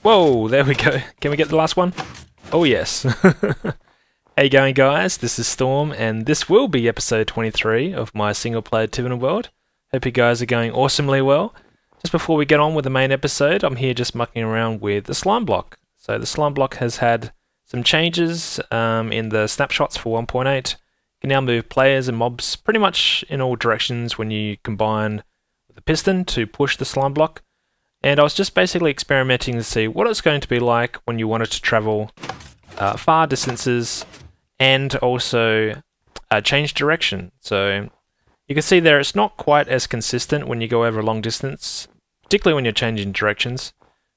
Whoa, there we go. Can we get the last one? Oh yes. How you going, guys? This is Storm, and this will be episode 23 of my single-player Tiveden world. Hope you guys are going awesomely well. Just before we get on with the main episode, I'm here just mucking around with the slime block. So the slime block has had some changes in the snapshots for 1.8. You can now move players and mobs pretty much in all directions when you combine with the piston to push the slime block. And I was just basically experimenting to see what it's going to be like when you wanted to travel far distances and also change direction. So you can see there it's not quite as consistent when you go over a long distance, particularly when you're changing directions.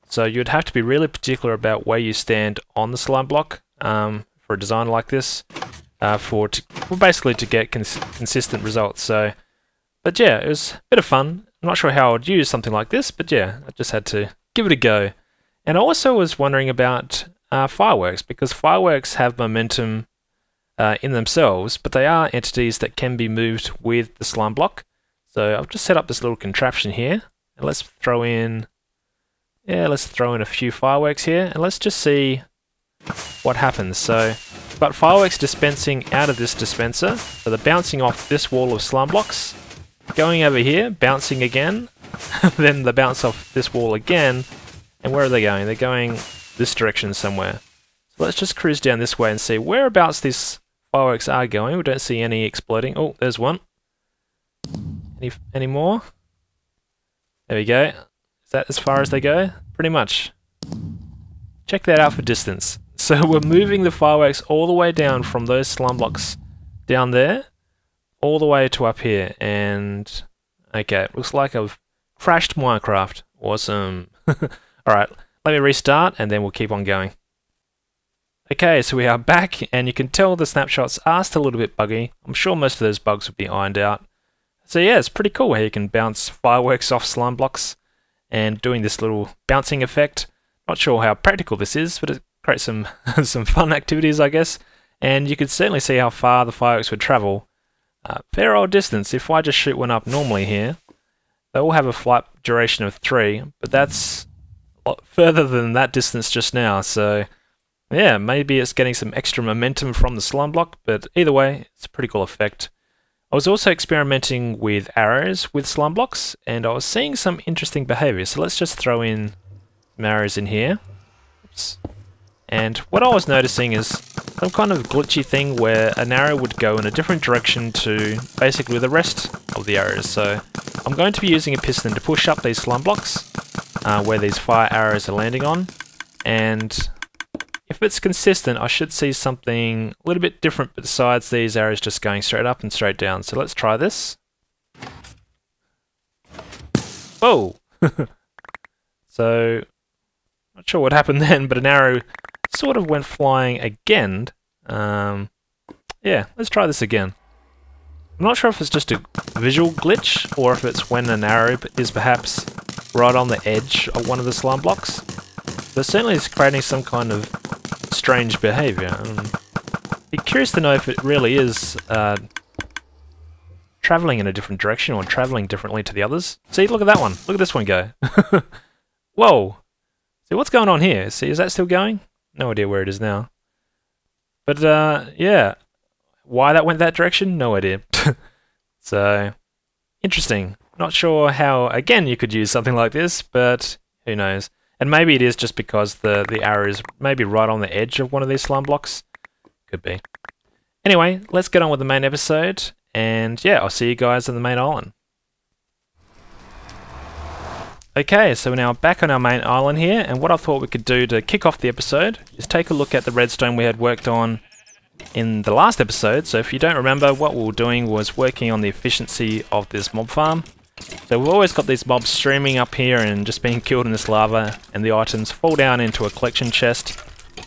So you'd have to be really particular about where you stand on the slime block for a design like this, basically to get consistent results. So, but yeah, it was a bit of fun. I'm not sure how I would use something like this, but yeah, I just had to give it a go. And I also was wondering about fireworks, because fireworks have momentum in themselves, but they are entities that can be moved with the slime block. So I've just set up this little contraption here, and let's throw in a few fireworks here, and let's just see what happens. So we've got fireworks dispensing out of this dispenser, so they're bouncing off this wall of slime blocks, going over here, bouncing again, then they bounce off this wall again, and where are they going? They're going this direction somewhere. So let's just cruise down this way and see whereabouts these fireworks are going. We don't see any exploding. Oh, there's one. Any more? There we go. Is that as far as they go? Pretty much. Check that out for distance. So we're moving the fireworks all the way down from those slime blocks down there, all the way to up here. And okay, it looks like I've crashed Minecraft. Awesome. Alright, let me restart and then we'll keep on going. Okay, so we are back, and you can tell the snapshots are still a little bit buggy. I'm sure most of those bugs will be ironed out. So yeah, it's pretty cool how you can bounce fireworks off slime blocks and doing this little bouncing effect. Not sure how practical this is, but it creates some some fun activities, I guess. And you can certainly see how far the fireworks would travel. Fair old distance. If I just shoot one up normally here, they all have a flight duration of 3, but that's a lot further than that distance just now. So yeah, maybe it's getting some extra momentum from the slime block, but either way, it's a pretty cool effect. I was also experimenting with arrows with slime blocks, and I was seeing some interesting behavior. So let's just throw in some arrows in here. Oops. And what I was noticing is some kind of glitchy thing where an arrow would go in a different direction to basically the rest of the arrows. So I'm going to be using a piston to push up these slime blocks where these fire arrows are landing on, and if it's consistent, I should see something a little bit different besides these arrows just going straight up and straight down. So let's try this. Whoa! So, not sure what happened then, but an arrow sort of went flying again. Yeah, let's try this again. I'm not sure if it's just a visual glitch, or if it's when an arrow is perhaps right on the edge of one of the slime blocks. But certainly it's creating some kind of strange behavior. Be curious to know if it really is traveling in a different direction or traveling differently to the others. See, look at that one. Look at this one go. Whoa! See, what's going on here? See, is that still going? No idea where it is now. But yeah, why that went that direction? No idea. So, interesting. Not sure how, again, you could use something like this, but who knows. And maybe it is just because the arrow is maybe right on the edge of one of these slime blocks. Could be. Anyway, let's get on with the main episode, and yeah, I'll see you guys on the main island. Okay, so we're now back on our main island here, and what I thought we could do to kick off the episode is take a look at the redstone we had worked on in the last episode. So if you don't remember, what we were doing was working on the efficiency of this mob farm. So we've always got these mobs streaming up here and just being killed in this lava, and the items fall down into a collection chest.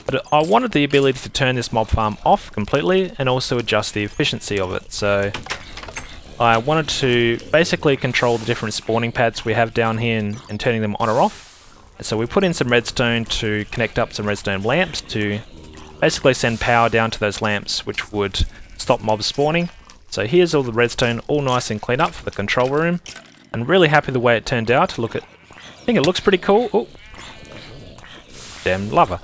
But I wanted the ability to turn this mob farm off completely and also adjust the efficiency of it. So I wanted to basically control the different spawning pads we have down here and turning them on or off. And so we put in some redstone to connect up some redstone lamps to basically send power down to those lamps, which would stop mobs spawning. So here's all the redstone, all nice and clean up for the control room. And really happy the way it turned out. I think it looks pretty cool. Oh. damn lava.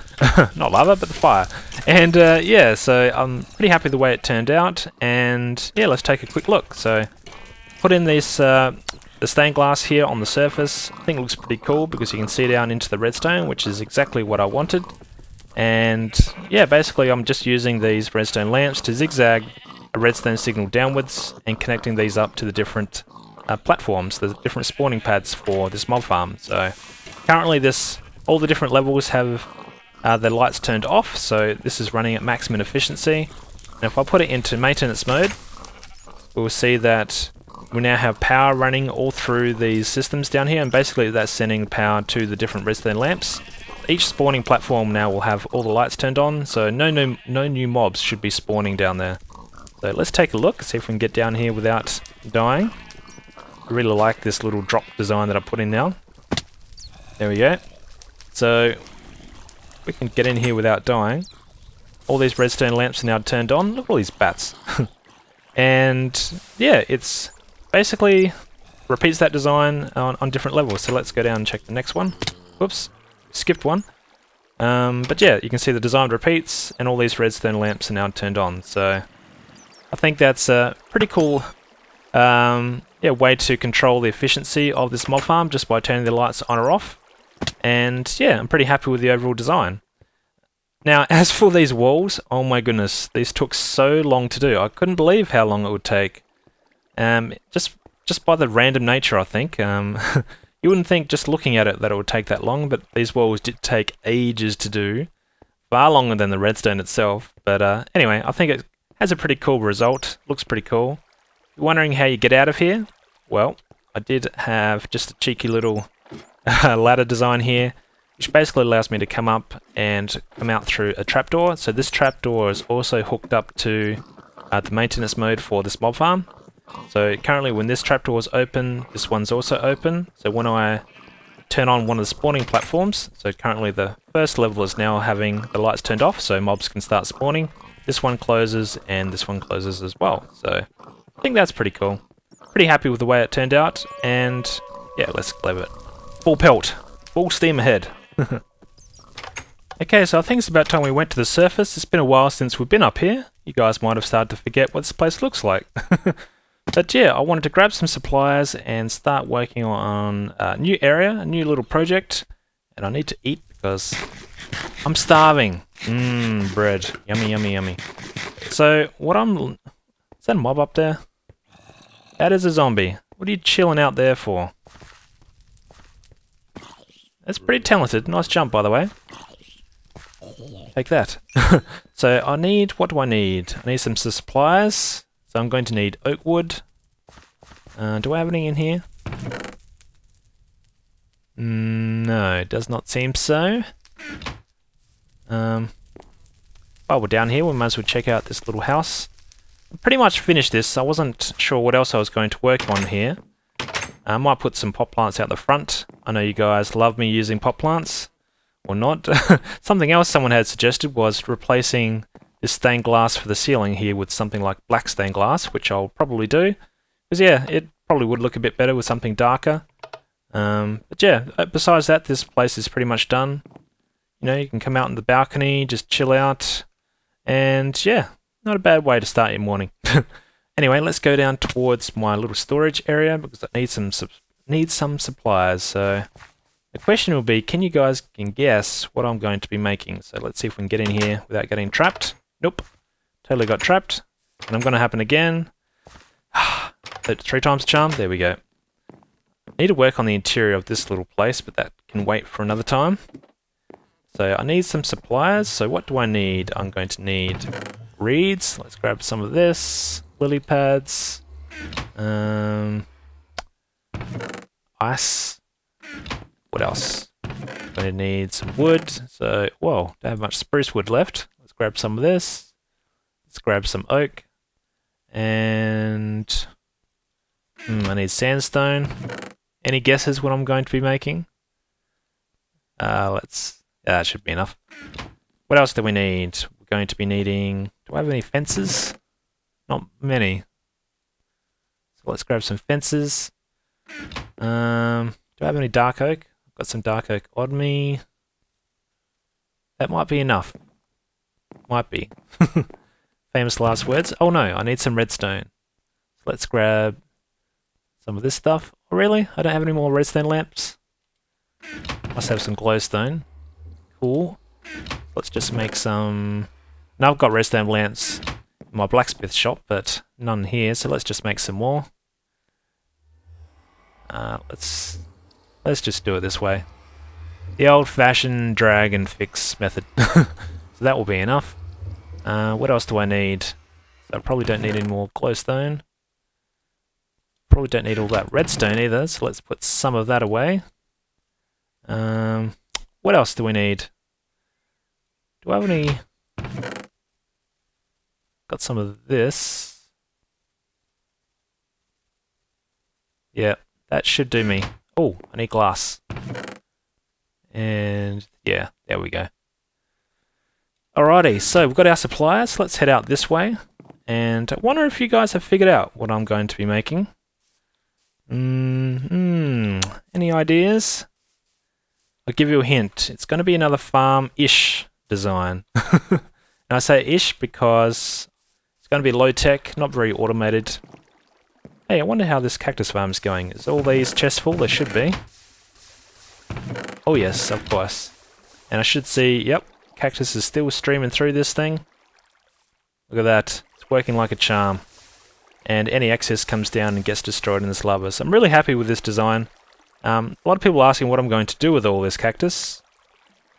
Not lava, but the fire. And yeah, so I'm pretty happy with the way it turned out. And yeah, let's take a quick look. So put in this the stained glass here on the surface. I think it looks pretty cool because you can see down into the redstone, which is exactly what I wanted. And yeah, basically I'm just using these redstone lamps to zigzag a redstone signal downwards and connecting these up to the different platforms, the different spawning pads for this mob farm. So currently all the different levels have their lights turned off, so this is running at maximum efficiency. And if I put it into maintenance mode, we'll see that we now have power running all through these systems down here, and basically that's sending power to the different redstone lamps. Each spawning platform now will have all the lights turned on, so no new mobs should be spawning down there. So let's take a look, see if we can get down here without dying. I really like this little drop design that I put in now. There we go. So we can get in here without dying. All these redstone lamps are now turned on. Look at all these bats. And yeah, it's basically repeats that design on different levels. So let's go down and check the next one. Whoops, skipped one. But yeah, you can see the design repeats and all these redstone lamps are now turned on. So I think that's a pretty cool way to control the efficiency of this mob farm just by turning the lights on or off. And yeah, I'm pretty happy with the overall design. Now, as for these walls, oh my goodness, these took so long to do. I couldn't believe how long it would take. Just by the random nature, I think. You wouldn't think just looking at it that it would take that long, but these walls did take ages to do. Far longer than the redstone itself. But anyway, I think it has a pretty cool result. Looks pretty cool. You're wondering how you get out of here? Well, I did have just a cheeky little ladder design here, which basically allows me to come up and come out through a trapdoor. So this trapdoor is also hooked up to the maintenance mode for this mob farm. So currently when this trapdoor is open, this one's also open. So when I turn on one of the spawning platforms, so currently the first level is now having the lights turned off so mobs can start spawning. This one closes and this one closes as well. So I think that's pretty cool. Pretty happy with the way it turned out, and yeah, let's leave it. Full pelt. Full steam ahead. Okay, so I think it's about time we went to the surface. It's been a while since we've been up here. You guys might have started to forget what this place looks like. But yeah, I wanted to grab some supplies and start working on a new area, a new little project. And I need to eat because I'm starving. Bread. Yummy, yummy, yummy. So, is that a mob up there? That is a zombie. What are you chilling out there for? That's pretty talented. Nice jump, by the way. Take that. So I need, what do I need? I need some supplies. So I'm going to need oak wood. Do I have any in here? No, it does not seem so. While we're down here, we might as well check out this little house. I pretty much finished this. I wasn't sure what else I was going to work on here. I might put some pot plants out the front. I know you guys love me using pot plants. Or not. Something else someone had suggested was replacing this stained glass for the ceiling here with something like black stained glass, which I'll probably do. Because yeah, it probably would look a bit better with something darker. But yeah, besides that, this place is pretty much done. You know, you can come out in the balcony, just chill out. And yeah, not a bad way to start your morning. Anyway, let's go down towards my little storage area because I need some supplies. So the question will be, can you guys guess what I'm going to be making? So let's see if we can get in here without getting trapped. Nope, totally got trapped. And I'm going to happen again. 3 times charm. There we go. I need to work on the interior of this little place, but that can wait for another time. So I need some supplies. So what do I need? I'm going to need reeds. Let's grab some of this. Lily pads. Ice. What else? I'm going to need some wood. So, whoa, don't have much spruce wood left. Let's grab some of this. Let's grab some oak. And I need sandstone. Any guesses what I'm going to be making? That should be enough. What else do we need? We're going to be needing... Do I have any fences? Not many. So let's grab some fences. Do I have any dark oak? I've got some dark oak on me. That might be enough. Might be. Famous last words. Oh no, I need some redstone. So let's grab some of this stuff. Oh really? I don't have any more redstone lamps. Must have some glowstone. Cool. Let's just make some... Now I've got redstone lamps in my blacksmith shop, but none here, so let's just make some more. Let's just do it this way. The old-fashioned drag and fix method. So that will be enough. What else do I need? I probably don't need any more glowstone. Probably don't need all that redstone either, so let's put some of that away. What else do we need? Do I have any... Got some of this. Yeah, that should do me. Oh, I need glass. And yeah, there we go. Alrighty, so we've got our suppliers. Let's head out this way. And I wonder if you guys have figured out what I'm going to be making. Any ideas? I'll give you a hint. It's going to be another farm-ish design. And I say ish because it's going to be low-tech, not very automated. Hey, I wonder how this cactus farm is going. Is all these chests full? They should be. Oh yes, of course. And I should see, yep, cactus is still streaming through this thing. Look at that. It's working like a charm. And any excess comes down and gets destroyed in this lava. So I'm really happy with this design. A lot of people are asking what I'm going to do with all this cactus.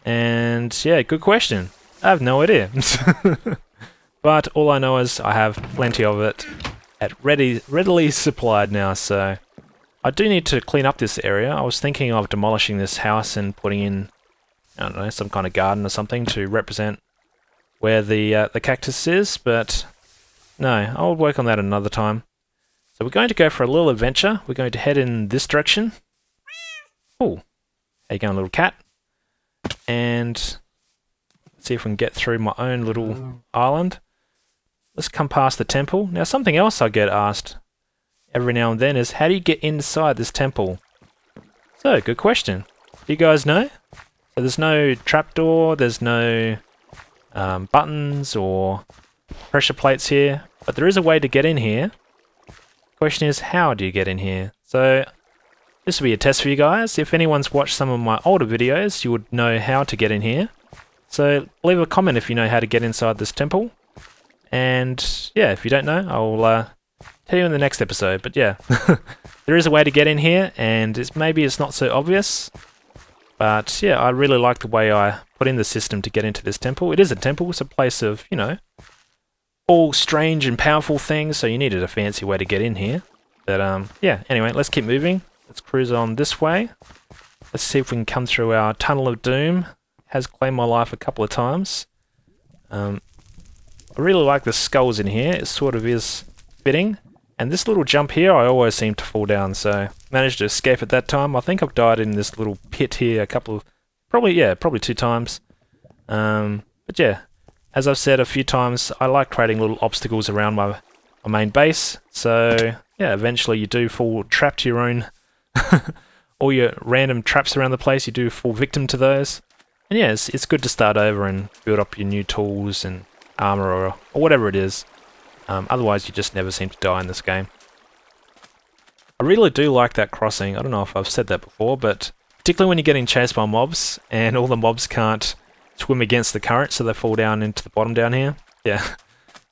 And yeah, good question. I have no idea. But all I know is I have plenty of it readily supplied now, so I do need to clean up this area. I was thinking of demolishing this house and putting in, I don't know, some kind of garden or something to represent where the cactus is, but no, I'll work on that another time. So we're going to go for a little adventure. We're going to head in this direction. Oh, how you going, little cat? And let's see if we can get through my own little island. Let's come past the temple. Now, something else I get asked every now and then is, how do you get inside this temple? So, good question. Do you guys know? So there's no trapdoor, there's no buttons or pressure plates here, but there is a way to get in here. The question is, how do you get in here? So, this will be a test for you guys. If anyone's watched some of my older videos, you would know how to get in here. So, leave a comment if you know how to get inside this temple. And yeah, if you don't know, I'll tell you in the next episode. But yeah, there is a way to get in here, and maybe it's not so obvious. But yeah, I really like the way I put in the system to get into this temple. It is a temple, it's a place of, you know, all strange and powerful things, so you needed a fancy way to get in here. But yeah, anyway, let's keep moving. Let's cruise on this way. Let's see if we can come through our tunnel of doom. Has claimed my life a couple of times. I really like the skulls in here. It sort of is fitting. And this little jump here, I always seem to fall down, so managed to escape at that time. I think I've died in this little pit here a couple of... Probably 2 times. But yeah, as I've said a few times, I like creating little obstacles around my main base. So yeah, eventually you do fall trapped to your own... all your random traps around the place, you do fall victim to those. And yeah, it's good to start over and build up your new tools and armor or whatever it is. Otherwise you just never seem to die in this game. I really do like that crossing. I don't know if I've said that before, but particularly when you're getting chased by mobs and all the mobs can't swim against the current, so they fall down into the bottom down here. Yeah,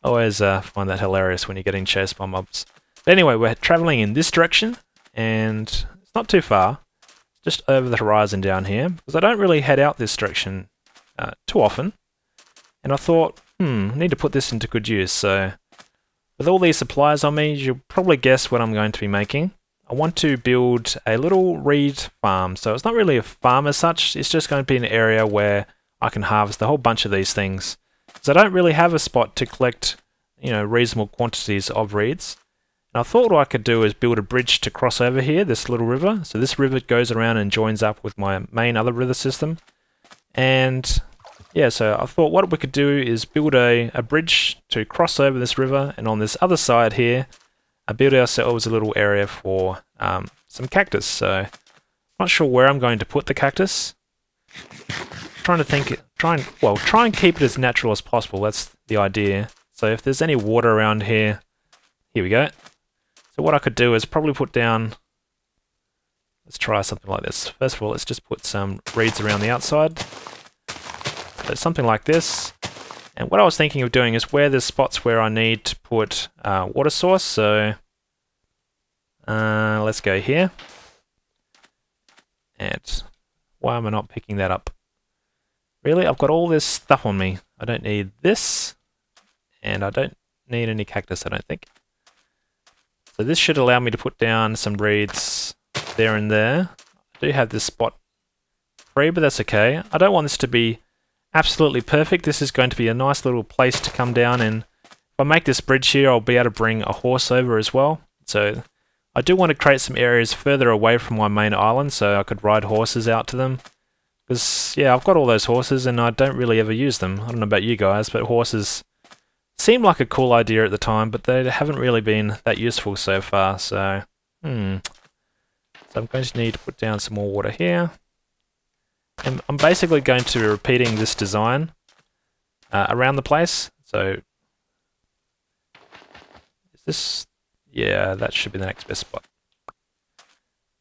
I always find that hilarious when you're getting chased by mobs. But anyway, we're travelling in this direction, and it's not too far. Just over the horizon down here, because I don't really head out this direction too often. And I thought, I need to put this into good use, so with all these supplies on me, you'll probably guess what I'm going to be making. I want to build a little reed farm, so it's not really a farm as such, it's just going to be an area where I can harvest a whole bunch of these things. So I don't really have a spot to collect, you know, reasonable quantities of reeds. And I thought what I could do is build a bridge to cross over here, this little river. So this river goes around and joins up with my main other river system. And yeah, so I thought what we could do is build a bridge to cross over this river, and on this other side here, build ourselves a little area for some cactus. So, not sure where I'm going to put the cactus. trying to think, try and keep it as natural as possible. That's the idea. So if there's any water around here, here we go. So what I could do is probably put down, let's try something like this. First of all, let's just put some reeds around the outside. So something like this. And what I was thinking of doing is where there's spots where I need to put water source. So let's go here. And why am I not picking that up? Really? I've got all this stuff on me. I don't need this. And I don't need any cactus, I don't think. So this should allow me to put down some reeds there and there. I do have this spot free, but that's okay. I don't want this to be absolutely perfect. This is going to be a nice little place to come down, and if I make this bridge here, I'll be able to bring a horse over as well. So I do want to create some areas further away from my main island so I could ride horses out to them. Because, yeah, I've got all those horses and I don't really ever use them. I don't know about you guys, but horses seemed like a cool idea at the time, but they haven't really been that useful so far, so So I'm going to need to put down some more water here. And I'm basically going to be repeating this design around the place. So is this, yeah, that should be the next best spot.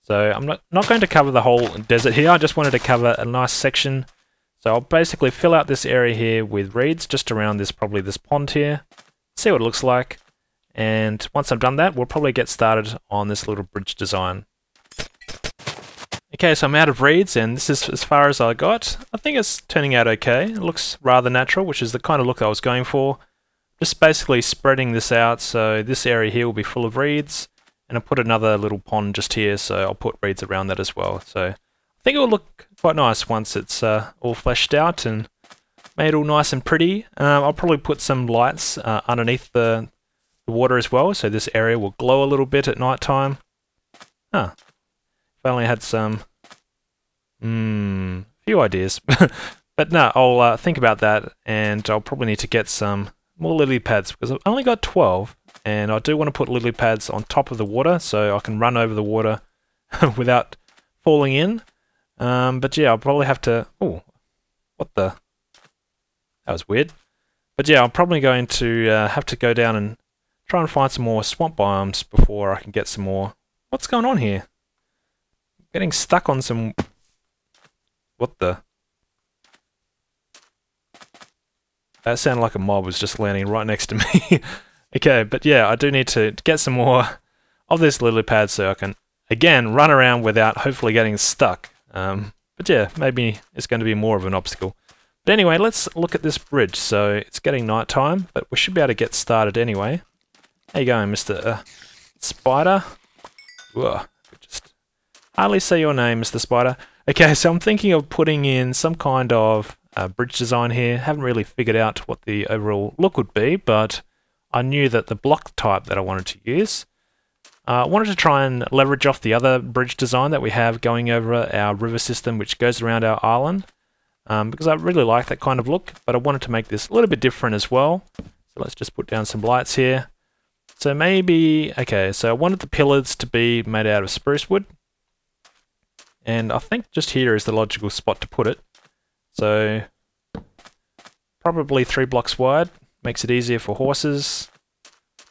So I'm not going to cover the whole desert here, I just wanted to cover a nice section. So I'll basically fill out this area here with reeds just around this, probably this pond here. See what it looks like. And once I've done that, we'll probably get started on this little bridge design. Okay, so I'm out of reeds and this is as far as I got. I think it's turning out okay. It looks rather natural, which is the kind of look I was going for. Just basically spreading this out, so this area here will be full of reeds. And I'll put another little pond just here, so I'll put reeds around that as well. So I think it will look quite nice once it's all fleshed out and made all nice and pretty. I'll probably put some lights underneath the water as well, so this area will glow a little bit at night time. If I only had some few ideas. But no, I'll think about that, and I'll probably need to get some more lily pads because I've only got 12, and I do want to put lily pads on top of the water so I can run over the water without falling in. But yeah, I'll probably have to... Oh, what the... That was weird. But yeah, I'm probably going to have to go down and try and find some more swamp biomes before I can get some more... What's going on here? I'm getting stuck on some... What the... That sounded like a mob was just landing right next to me. Okay, but yeah, I do need to get some more of this lily pad so I can, again, run around without hopefully getting stuck. But yeah, maybe it's going to be more of an obstacle. But anyway, let's look at this bridge. So it's getting night time, but we should be able to get started anyway. How you going, Mr. Spider? Ugh, just hardly say your name, Mr. Spider. Okay, so I'm thinking of putting in some kind of bridge design here. Haven't really figured out what the overall look would be, but I knew that the block type that I wanted to use. I wanted to try and leverage off the other bridge design that we have going over our river system, which goes around our island, because I really like that kind of look, but I wanted to make this a little bit different as well. So let's just put down some lights here. So maybe, okay, so I wanted the pillars to be made out of spruce wood, and I think just here is the logical spot to put it. So probably 3 blocks wide, makes it easier for horses.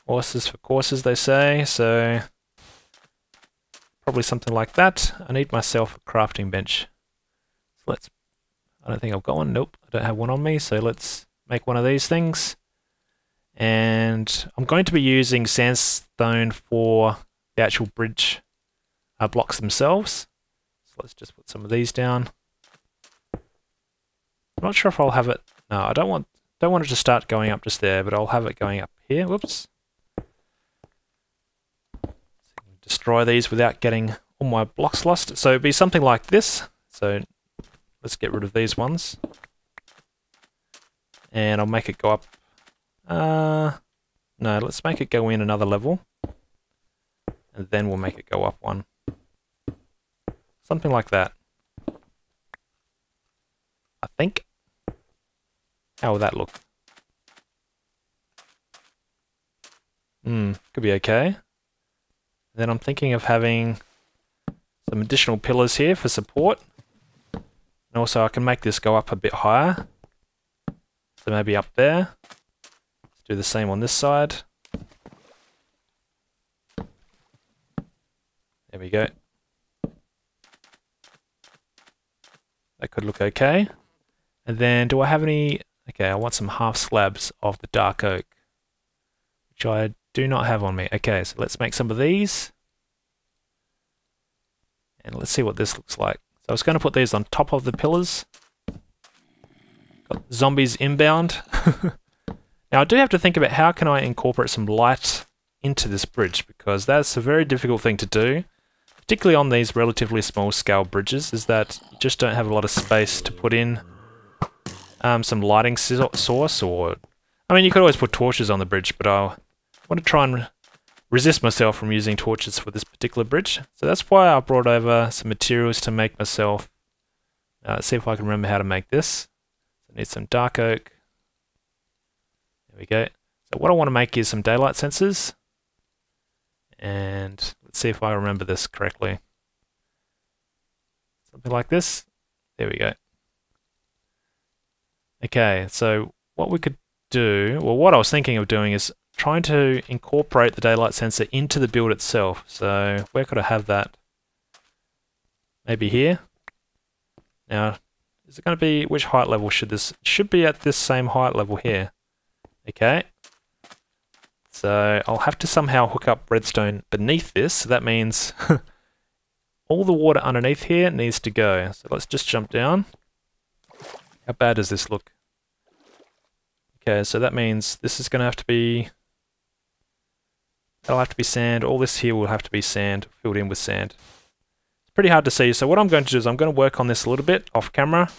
Horses for courses, they say, so probably something like that. I need myself a crafting bench. So I don't think I've got one, nope, I don't have one on me, so let's make one of these things. And I'm going to be using sandstone for the actual bridge blocks themselves. So let's just put some of these down. I'm not sure if I'll have it, no, I don't want it to start going up just there, but I'll have it going up here, whoops. Destroy these without getting all my blocks lost. So it'd be something like this. So let's get rid of these ones. And I'll make it go up. No, let's make it go in another level. And then we'll make it go up one. Something like that. I think. How will that look? Could be okay. Then I'm thinking of having some additional pillars here for support. And also I can make this go up a bit higher. So maybe up there. Let's do the same on this side. There we go. That could look okay. And then do I have any... Okay, I want some half slabs of the dark oak, which I do not have on me. Okay, so let's make some of these. And let's see what this looks like. So I was going to put these on top of the pillars. Got zombies inbound. Now I do have to think about how can I incorporate some light into this bridge, because that's a very difficult thing to do, particularly on these relatively small scale bridges, is that you just don't have a lot of space to put in some lighting source, or... I mean, you could always put torches on the bridge, but I want to try and resist myself from using torches for this particular bridge. So that's why I brought over some materials to make myself... let's see if I can remember how to make this. I need some dark oak. There we go. So what I want to make is some daylight sensors. And let's see if I remember this correctly. Something like this. There we go. Okay, so what we could do, well, what I was thinking of doing is trying to incorporate the daylight sensor into the build itself. So where could I have that? Maybe here. Now, is it going to be, which height level should this, should be at this same height level here. Okay. So I'll have to somehow hook up redstone beneath this. So that means all the water underneath here needs to go. So let's just jump down. How bad does this look? Okay, so that means this is going to have to be... That'll have to be sand. All this here will have to be sand, filled in with sand. It's pretty hard to see. So what I'm going to do is I'm going to work on this a little bit off camera.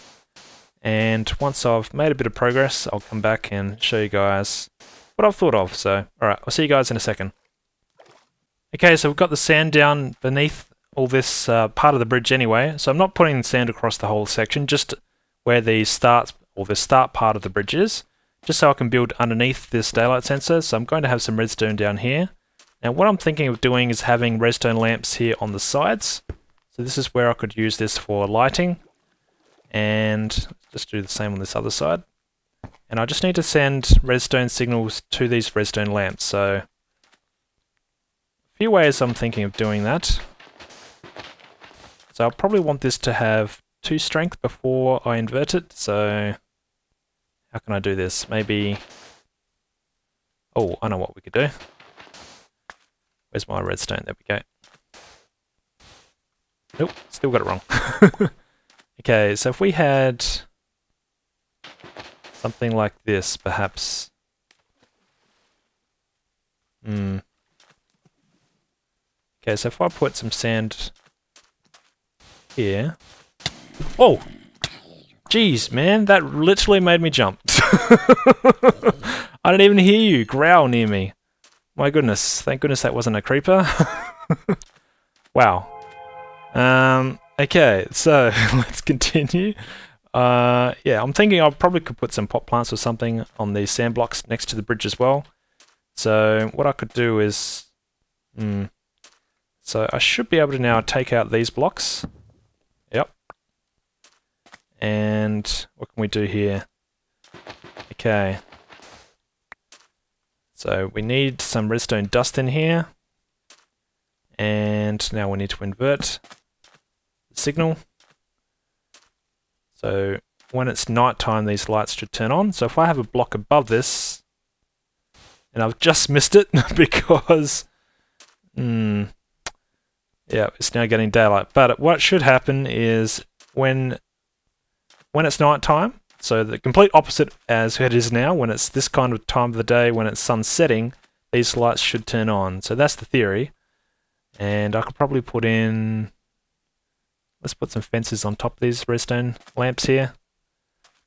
And once I've made a bit of progress, I'll come back and show you guys what I've thought of. So, alright, I'll see you guys in a second. Okay, so we've got the sand down beneath all this part of the bridge anyway. So I'm not putting sand across the whole section, just where the start, or the start part of the bridge is, just so I can build underneath this daylight sensor. So I'm going to have some redstone down here. Now what I'm thinking of doing is having redstone lamps here on the sides. So this is where I could use this for lighting. And just do the same on this other side. And I just need to send redstone signals to these redstone lamps. So a few ways I'm thinking of doing that. So I'll probably want this to have 2 strength before I invert it. So how can I do this? Maybe... Oh, I know what we could do. Where's my redstone? There we go. Nope, still got it wrong. Okay, so if we had something like this, perhaps. Okay, so if I put some sand here. Oh! Jeez, man, that literally made me jump. I didn't even hear you growl near me. My goodness, thank goodness that wasn't a creeper. Wow. Okay, so let's continue. Yeah, I'm thinking I probably could put some pot plants or something on these sand blocks next to the bridge as well. So what I could do is... So I should be able to now take out these blocks. Yep. And what can we do here? Okay. So we need some redstone dust in here. And now we need to invert the signal. So when it's night time, these lights should turn on. So if I have a block above this, and I've just missed it because, yeah, it's now getting daylight. But what should happen is when it's night time, so the complete opposite as it is now, when it's this kind of time of the day, when it's sun setting, these lights should turn on. So that's the theory. And I could probably put in, let's put some fences on top of these redstone lamps here,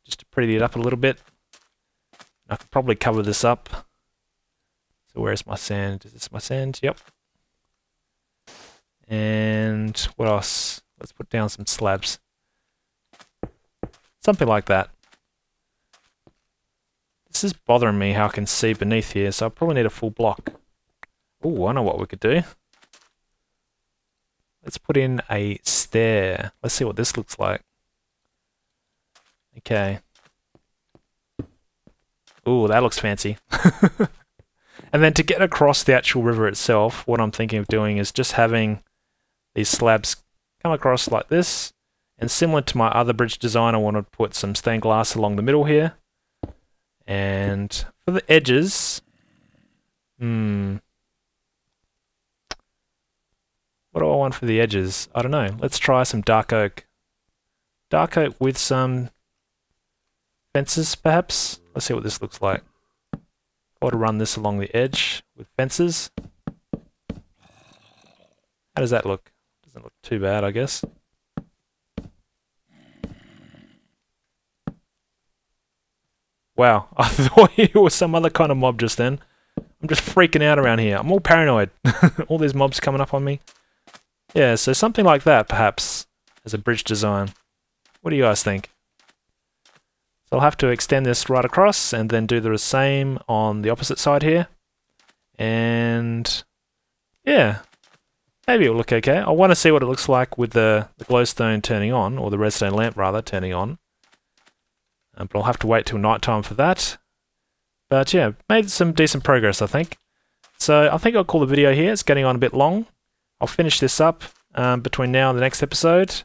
just to pretty it up a little bit. I could probably cover this up. So where's my sand? Is this my sand? Yep. And what else? Let's put down some slabs. Something like that. This is bothering me how I can see beneath here, so I probably need a full block. Oh, I know what we could do. Let's put in a stair. Let's see what this looks like. Okay. Ooh, that looks fancy. And then to get across the actual river itself, what I'm thinking of doing is just having these slabs come across like this. And similar to my other bridge design, I want to put some stained glass along the middle here. And for the edges, what do I want for the edges? I don't know. Let's try some dark oak. Dark oak with some fences, perhaps? Let's see what this looks like. I want to run this along the edge with fences. How does that look? Doesn't look too bad, I guess. Wow, I thought it was some other kind of mob just then. I'm just freaking out around here. I'm all paranoid. All these mobs coming up on me. Yeah, so something like that, perhaps, as a bridge design. What do you guys think? So I'll have to extend this right across and then do the same on the opposite side here. And yeah, maybe it'll look okay. I want to see what it looks like with the glowstone turning on, or the redstone lamp rather, turning on. But I'll have to wait till night time for that. But yeah, made some decent progress, I think. So I think I'll call the video here. It's getting on a bit long. I'll finish this up between now and the next episode.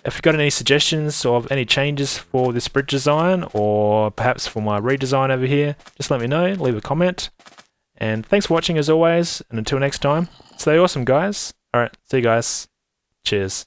If you've got any suggestions of any changes for this bridge design, or perhaps for my redesign over here, just let me know, leave a comment. And thanks for watching as always, and until next time, stay awesome guys. Alright, see you guys. Cheers.